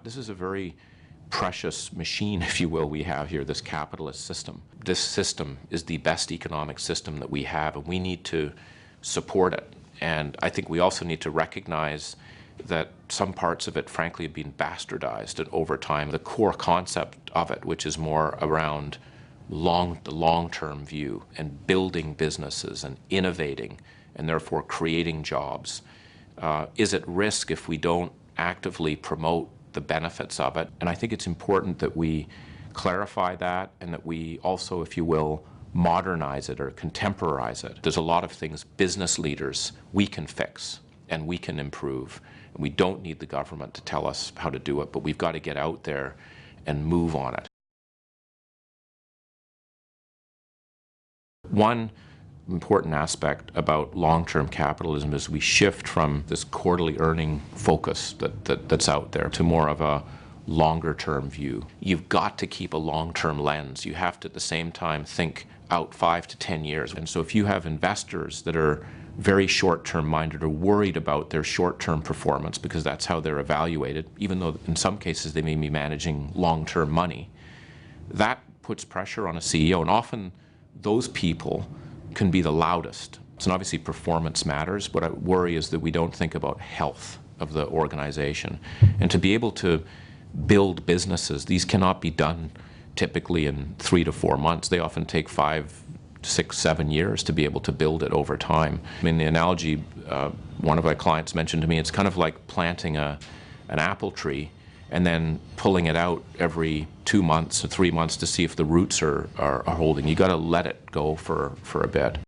This is a very precious machine, if you will, we have here, this capitalist system. This system is the best economic system that we have, and we need to support it. And I think we also need to recognize that some parts of it, frankly, have been bastardized over time. The core concept of it, which is more around the long-term view and building businesses and innovating and therefore creating jobs, is at risk if we don't actively promote the benefits of it. And I think it's important that we clarify that and that we also, if you will, modernize it or contemporize it. There's a lot of things business leaders we can fix and we can improve. And we don't need the government to tell us how to do it, but we've got to get out there and move on it. One important aspect about long-term capitalism is we shift from this quarterly earning focus that's out there to more of a longer-term view. You've got to keep a long-term lens. You have to at the same time think out 5 to 10 years. And so if you have investors that are very short-term minded or worried about their short-term performance because that's how they're evaluated, even though in some cases they may be managing long-term money, that puts pressure on a CEO, and often those people can be the loudest. So obviously performance matters. What I worry is that we don't think about health of the organization. And to be able to build businesses, these cannot be done typically in 3 to 4 months. They often take 5, 6, 7 years to be able to build it over time. I mean, the analogy one of my clients mentioned to me, it's kind of like planting an apple tree and then pulling it out every 2 months or 3 months to see if the roots are holding. You got to let it go for a bit.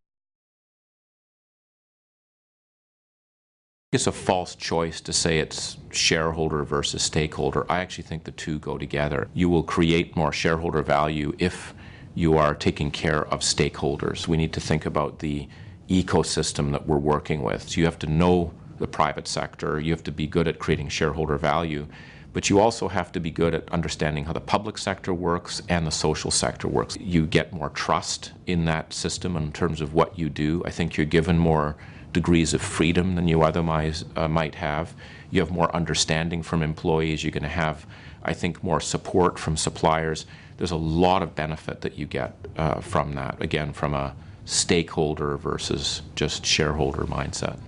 It's a false choice to say it's shareholder versus stakeholder. I actually think the two go together. You will create more shareholder value if you are taking care of stakeholders. We need to think about the ecosystem that we're working with. So you have to know the private sector, you have to be good at creating shareholder value, but you also have to be good at understanding how the public sector works and the social sector works. You get more trust in that system in terms of what you do. I think you're given more degrees of freedom than you otherwise might have. You have more understanding from employees. You're going to have, I think, more support from suppliers. There's a lot of benefit that you get from that, again, from a stakeholder versus just shareholder mindset.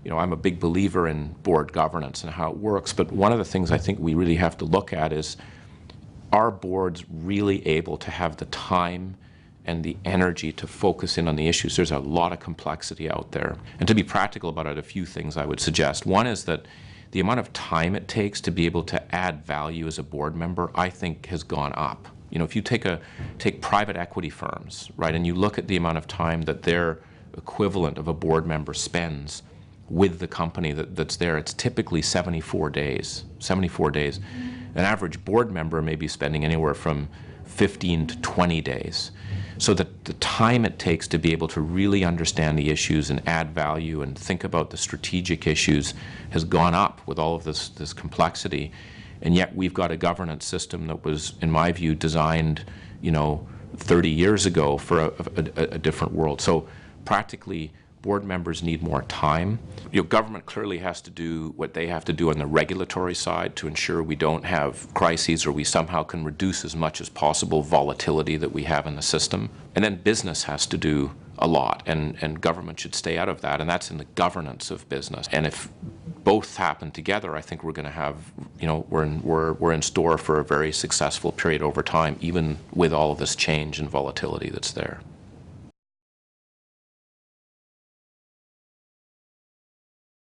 You know, I'm a big believer in board governance and how it works, but one of the things I think we really have to look at is, are boards really able to have the time and the energy to focus in on the issues? There's a lot of complexity out there. And to be practical about it, a few things I would suggest. One is that the amount of time it takes to be able to add value as a board member, I think, has gone up. You know, if you take private equity firms, right, and you look at the amount of time that their equivalent of a board member spends with the company that's there, it's typically 74 days. 74 days. An average board member may be spending anywhere from 15 to 20 days. So that the time it takes to be able to really understand the issues and add value and think about the strategic issues has gone up with all of this complexity. And yet we've got a governance system that was, in my view, designed, you know, 30 years ago for a different world. So practically, board members need more time. You know, government clearly has to do what they have to do on the regulatory side to ensure we don't have crises, or we somehow can reduce as much as possible volatility that we have in the system. And then business has to do a lot, and government should stay out of that, and that's in the governance of business. And if both happen together, I think we're going to have, you know, we're in store for a very successful period over time, even with all of this change and volatility that's there.